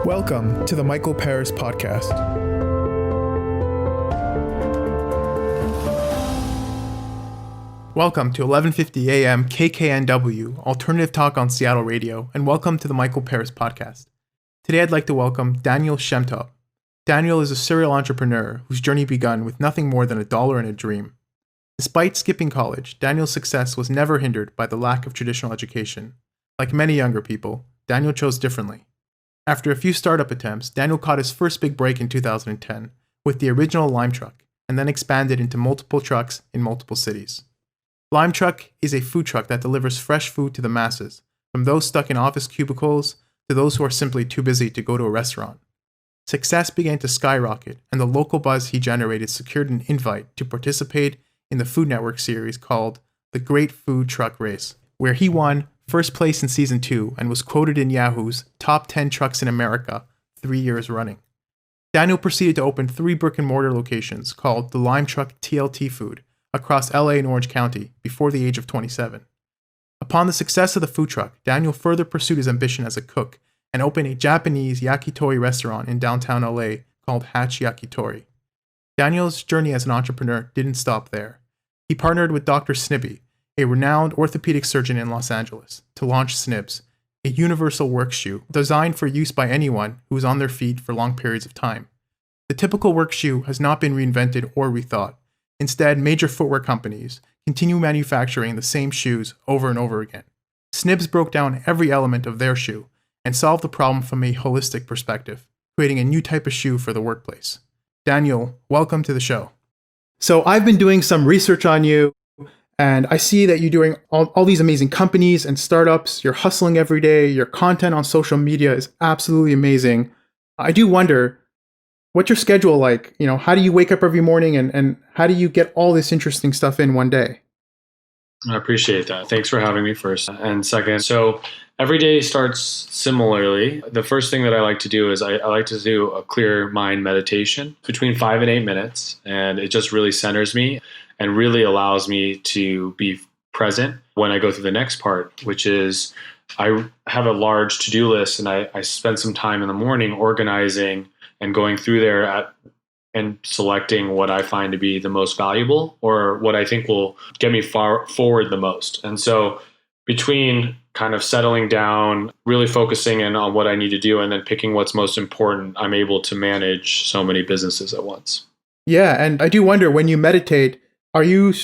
Welcome to the Michael Paris podcast. Welcome to 11:50 a.m. KKNW, alternative talk on Seattle radio, and welcome to the Michael Paris podcast. Today I'd like to welcome Daniel Shemtob. Daniel is a serial entrepreneur whose journey began with nothing more than $1 and a dream. Despite skipping college, Daniel's success was never hindered by the lack of traditional education. Like many younger people, Daniel chose differently. After a few startup attempts, Daniel caught his first big break in 2010 with the original Lime Truck, and then expanded into multiple trucks in multiple cities. Lime Truck is a food truck that delivers fresh food to the masses, from those stuck in office cubicles to those who are simply too busy to go to a restaurant. Success began to skyrocket, and the local buzz he generated secured an invite to participate in the Food Network series called The Great Food Truck Race, where he won first place in season 2 and was quoted in Yahoo's top 10 trucks in America 3 years running. Daniel proceeded to open 3 brick-and-mortar locations called the Lime Truck TLT Food across LA and Orange County before the age of 27. Upon the success of the food truck, Daniel further pursued his ambition as a cook and opened a Japanese yakitori restaurant in downtown LA called Hatch Yakitori. Daniel's journey as an entrepreneur didn't stop there. He partnered with Dr. Snibby, a renowned orthopedic surgeon in Los Angeles, to launch Snibs, a universal work shoe designed for use by anyone who is on their feet for long periods of time. The typical work shoe has not been reinvented or rethought. Instead, major footwear companies continue manufacturing the same shoes over and over again. Snibs broke down every element of their shoe and solved the problem from a holistic perspective, creating a new type of shoe for the workplace. Daniel, welcome to the show. So I've been doing some research on you, and I see that you're doing all these amazing companies and startups. You're hustling every day. Your content on social media is absolutely amazing. I do wonder, what's your schedule like? You know, how do you wake up every morning and how do you get all this interesting stuff in one day? I appreciate that. Thanks for having me first. And second, so every day starts similarly. The first thing that I like to do is I like to do a clear mind meditation between 5 and 8 minutes. And it just really centers me and really allows me to be present when I go through the next part, which is I have a large to-do list, and I spend some time in the morning organizing and going through there and selecting what I find to be the most valuable or what I think will get me far forward the most. And so between kind of settling down, really focusing in on what I need to do, and then picking what's most important, I'm able to manage so many businesses at once. Yeah, and I do wonder, when you meditate, are you,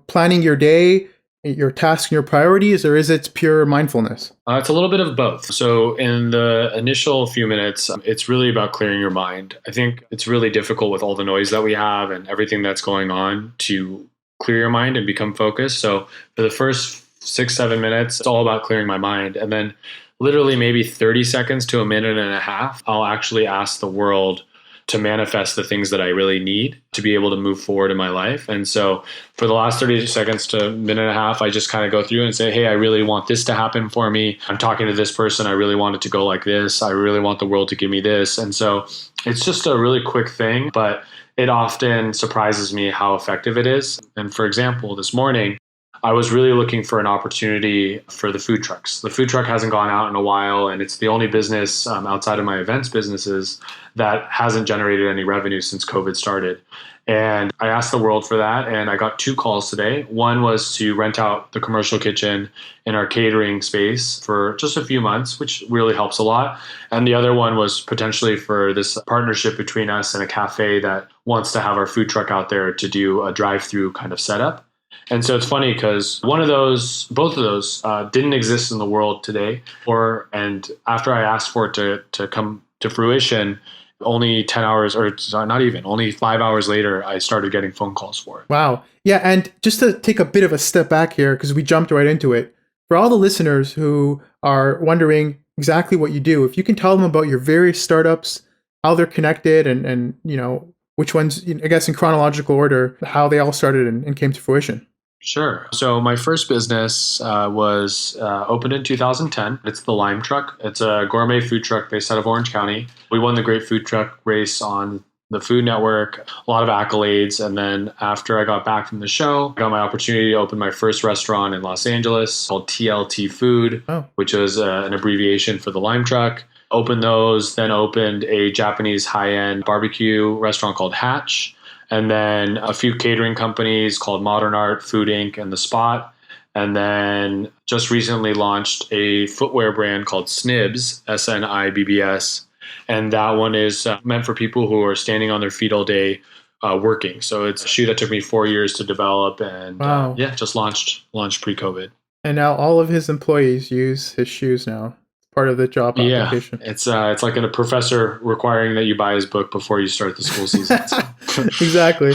planning your day, your tasks, and your priorities, or is it pure mindfulness? It's a little bit of both. So in the initial few minutes, it's really about clearing your mind. I think it's really difficult with all the noise that we have and everything that's going on to clear your mind and become focused. So for the first 6-7 minutes, it's all about clearing my mind. And then literally maybe 30 seconds to a minute and a half, I'll actually ask the world to manifest the things that I really need to be able to move forward in my life. And so for the last 30 seconds to a minute and a half, I just kind of go through and say, hey, I really want this to happen for me. I'm talking to this person. I really want it to go like this. I really want the world to give me this. And so it's just a really quick thing, but it often surprises me how effective it is. And for example, this morning, I was really looking for an opportunity for the food trucks. The food truck hasn't gone out in a while, and it's the only business outside of my events businesses that hasn't generated any revenue since COVID started. And I asked the world for that, and I got 2 calls today. One was to rent out the commercial kitchen in our catering space for just a few months, which really helps a lot. And the other one was potentially for this partnership between us and a cafe that wants to have our food truck out there to do a drive-through kind of setup. And so it's funny because both of those didn't exist in the world today. And after I asked for it to come to fruition, only 10 hours, or not even, only 5 hours later, I started getting phone calls for it. Wow. Yeah. And just to take a bit of a step back here, because we jumped right into it, for all the listeners who are wondering exactly what you do, if you can tell them about your various startups, how they're connected, and which ones, I guess in chronological order, how they all started and came to fruition. Sure. So my first business was opened in 2010. It's the Lime Truck. It's a gourmet food truck based out of Orange County. We won the Great Food Truck Race on the Food Network, a lot of accolades. And then after I got back from the show, I got my opportunity to open my first restaurant in Los Angeles called TLT Food, which was an abbreviation for the Lime Truck. Opened those, then opened a Japanese high-end barbecue restaurant called Hatch, and then a few catering companies called Modern Art, Food Inc., and The Spot. And then just recently launched a footwear brand called Snibs, Snibbs. And that one is meant for people who are standing on their feet all day working. So it's a shoe that took me 4 years to develop, and Wow. just launched pre-COVID. And now all of his employees use his shoes now. It's part of the job Yeah, application. it's like a professor requiring that you buy his book before you start the school season. Exactly.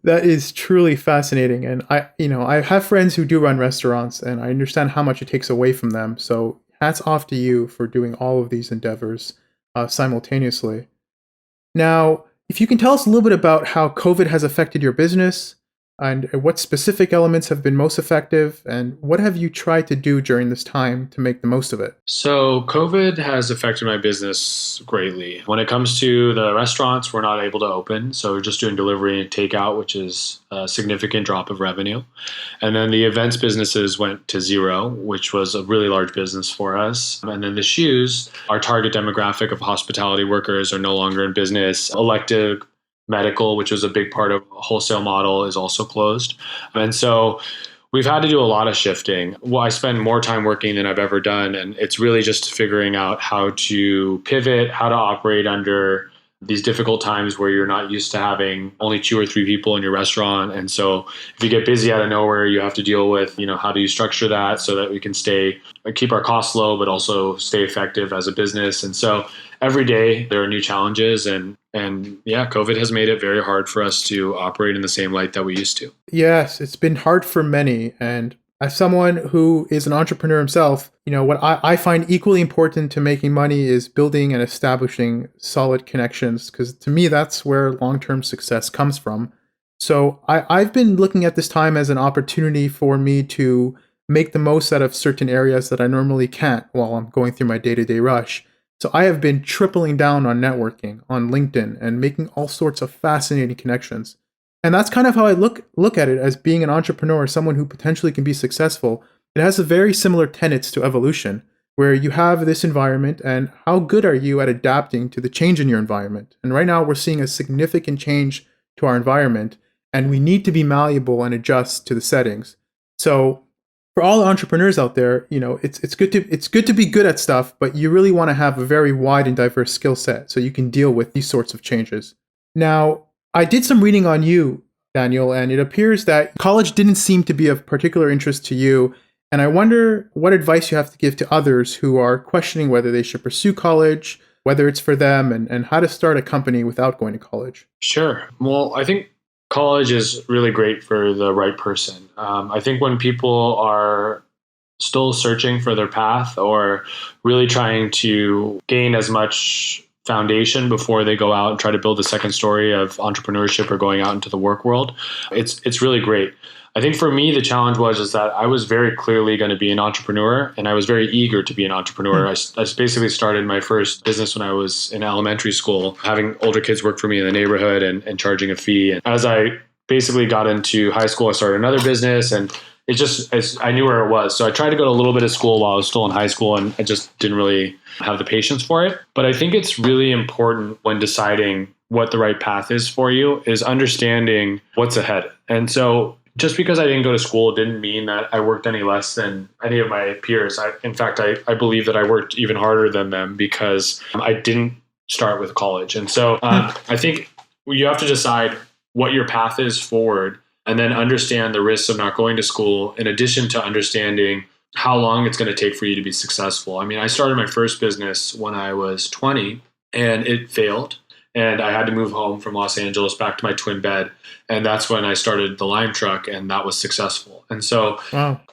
That is truly fascinating. And I have friends who do run restaurants, and I understand how much it takes away from them. So hats off to you for doing all of these endeavors simultaneously. Now, if you can tell us a little bit about how COVID has affected your business and what specific elements have been most effective, and what have you tried to do during this time to make the most of it? So COVID has affected my business greatly. When it comes to the restaurants, we're not able to open. So we're just doing delivery and takeout, which is a significant drop of revenue. And then the events businesses went to zero, which was a really large business for us. And then the shoes, our target demographic of hospitality workers are no longer in business. Elective medical, which was a big part of a wholesale model, is also closed. And so we've had to do a lot of shifting. Well, I spend more time working than I've ever done. And it's really just figuring out how to pivot, how to operate under these difficult times where you're not used to having only 2 or 3 people in your restaurant. And so if you get busy out of nowhere, you have to deal with, how do you structure that so that we can keep our costs low, but also stay effective as a business. And so every day there are new challenges, and yeah, COVID has made it very hard for us to operate in the same light that we used to. Yes, it's been hard for many. And as someone who is an entrepreneur himself, what I find equally important to making money is building and establishing solid connections, because to me, that's where long-term success comes from. So I've been looking at this time as an opportunity for me to make the most out of certain areas that I normally can't while I'm going through my day-to-day rush. So I have been tripling down on networking on LinkedIn and making all sorts of fascinating connections. And that's kind of how I look at it as being an entrepreneur, someone who potentially can be successful. It has a very similar tenets to evolution, where you have this environment and how good are you at adapting to the change in your environment? And right now we're seeing a significant change to our environment, and we need to be malleable and adjust to the settings. So for all entrepreneurs out there, it's good to be good at stuff, but you really want to have a very wide and diverse skill set so you can deal with these sorts of changes. Now, I did some reading on you, Daniel, and it appears that college didn't seem to be of particular interest to you. And I wonder what advice you have to give to others who are questioning whether they should pursue college, whether it's for them, and how to start a company without going to college. Sure. Well, I think college is really great for the right person. I think when people are still searching for their path or really trying to gain as much foundation before they go out and try to build a second story of entrepreneurship or going out into the work world, it's really great. I think for me, the challenge is that I was very clearly going to be an entrepreneur, and I was very eager to be an entrepreneur. I basically started my first business when I was in elementary school, having older kids work for me in the neighborhood and charging a fee. And as I basically got into high school, I started another business, and I knew where it was. So I tried to go to a little bit of school while I was still in high school, and I just didn't really have the patience for it. But I think it's really important when deciding what the right path is for you is understanding what's ahead. And so just because I didn't go to school didn't mean that I worked any less than any of my peers. In fact, I believe that I worked even harder than them because I didn't start with college. And so I think you have to decide what your path is forward, and then understand the risks of not going to school, in addition to understanding how long it's going to take for you to be successful. I mean, I started my first business when I was 20, and it failed. And I had to move home from Los Angeles back to my twin bed. And that's when I started the Lime Truck, and that was successful. And so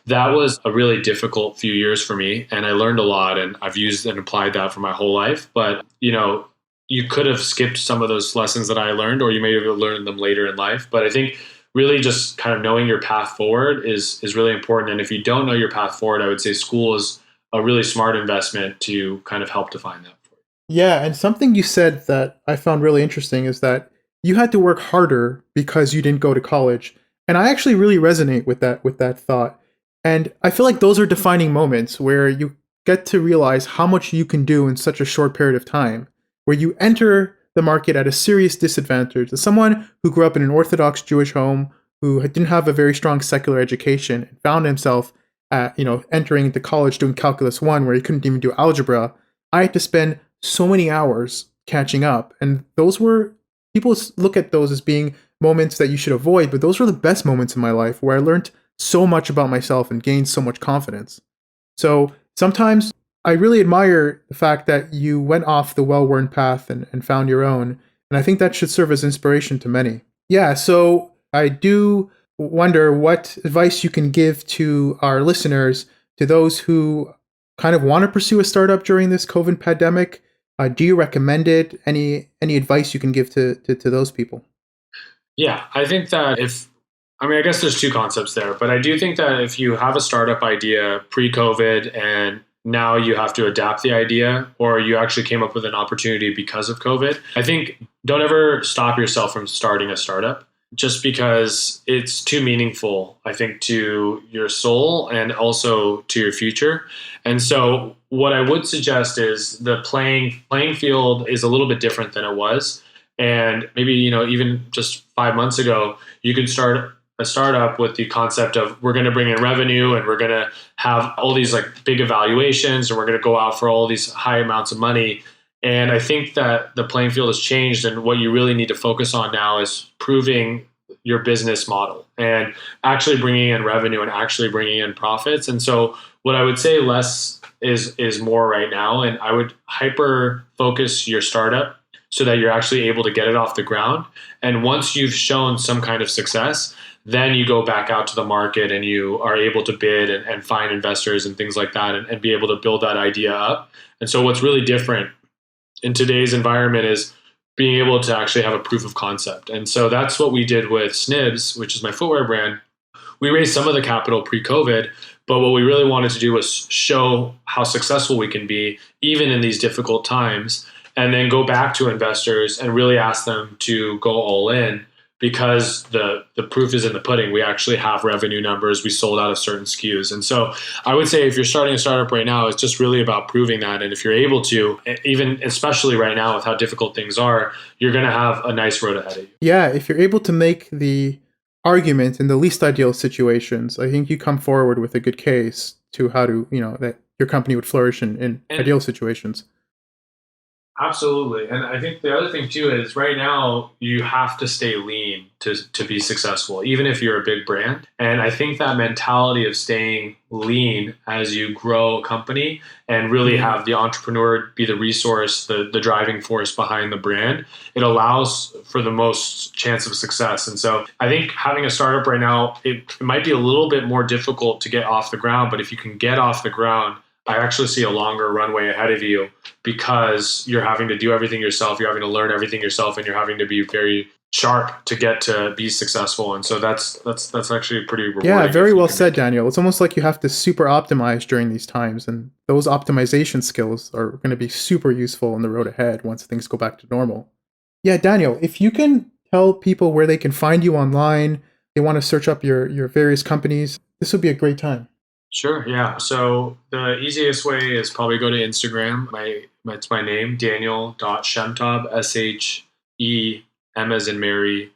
that was a really difficult few years for me. And I learned a lot, and I've used and applied that for my whole life. But, you could have skipped some of those lessons that I learned, or you may have learned them later in life. But I think really just kind of knowing your path forward is really important. And if you don't know your path forward, I would say school is a really smart investment to kind of help define that for you. Yeah, and something you said that I found really interesting is that you had to work harder because you didn't go to college. And I actually really resonate with that thought. And I feel like those are defining moments where you get to realize how much you can do in such a short period of time, where you enter the market at a serious disadvantage. As someone who grew up in an Orthodox Jewish home, who didn't have a very strong secular education, and found himself entering into college doing Calculus 1, where he couldn't even do algebra, I had to spend so many hours catching up. And people look at those as being moments that you should avoid, but those were the best moments in my life where I learned so much about myself and gained so much confidence. So sometimes I really admire the fact that you went off the well-worn path and found your own. And I think that should serve as inspiration to many. Yeah, so I do wonder what advice you can give to our listeners, to those who kind of want to pursue a startup during this COVID pandemic. Do you recommend it? Any advice you can give to those people? Yeah, I think that I guess there's two concepts there, but I do think that if you have a startup idea pre-COVID and now you have to adapt the idea, or you actually came up with an opportunity because of COVID, I think don't ever stop yourself from starting a startup just because it's too meaningful, I think, to your soul and also to your future. And so what I would suggest is the playing field is a little bit different than it was. And maybe, even just 5 months ago, you could start a startup with the concept of we're going to bring in revenue and we're going to have all these like big evaluations and we're going to go out for all these high amounts of money. And I think that the playing field has changed, and what you really need to focus on now is proving your business model and actually bringing in revenue and actually bringing in profits. And so what I would say less is more right now. And I would hyper focus your startup so that you're actually able to get it off the ground. And once you've shown some kind of success, then you go back out to the market and you are able to bid and find investors and things like that, and be able to build that idea up. And so what's really different in today's environment is being able to actually have a proof of concept. And so that's what we did with Snibs, which is my footwear brand. We raised some of the capital pre-COVID, but what we really wanted to do was show how successful we can be even in these difficult times, and then go back to investors and really ask them to go all in, because the proof is in the pudding. We actually have revenue numbers. We sold out of certain SKUs. And so I would say if you're starting a startup right now, it's just really about proving that. And if you're able to, even especially right now with how difficult things are, you're going to have a nice road ahead of you. Yeah, if you're able to make the argument in the least ideal situations, I think you come forward with a good case to how to, that your company would flourish in ideal situations. Absolutely. And I think the other thing too is right now you have to stay lean to be successful, even if you're a big brand. And I think that mentality of staying lean as you grow a company and really have the entrepreneur be the resource, the driving force behind the brand, it allows for the most chance of success. And so I think having a startup right now, it might be a little bit more difficult to get off the ground, but if you can get off the ground, I actually see a longer runway ahead of you, because you're having to do everything yourself. You're having to learn everything yourself, and you're having to be very sharp to get to be successful. And so that's actually pretty rewarding. Yeah, very well said, Daniel. It's almost like you have to super optimize during these times, and those optimization skills are going to be super useful on the road ahead once things go back to normal. Yeah, Daniel, if you can tell people where they can find you online, they want to search up your various companies, this would be a great time. Sure. Yeah. So the easiest way is probably go to Instagram. It's my name, Daniel.Shemtob, SHEM as in Mary,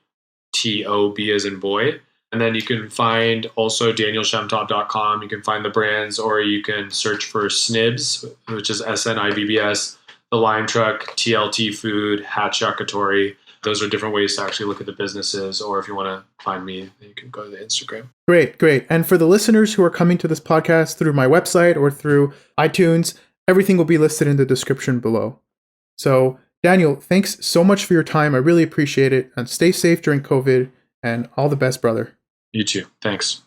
TOB as in boy. And then you can find also DanielShemtob.com. You can find the brands, or you can search for Snibs, which is SNIBBS, The Lime Truck, TLT Food, Hatch Yakitori. Those are different ways to actually look at the businesses. Or if you want to find me, you can go to the Instagram. Great. And for the listeners who are coming to this podcast through my website or through iTunes, everything will be listed in the description below. So, Daniel, thanks so much for your time. I really appreciate it. And stay safe during COVID, and all the best, brother. You too. Thanks.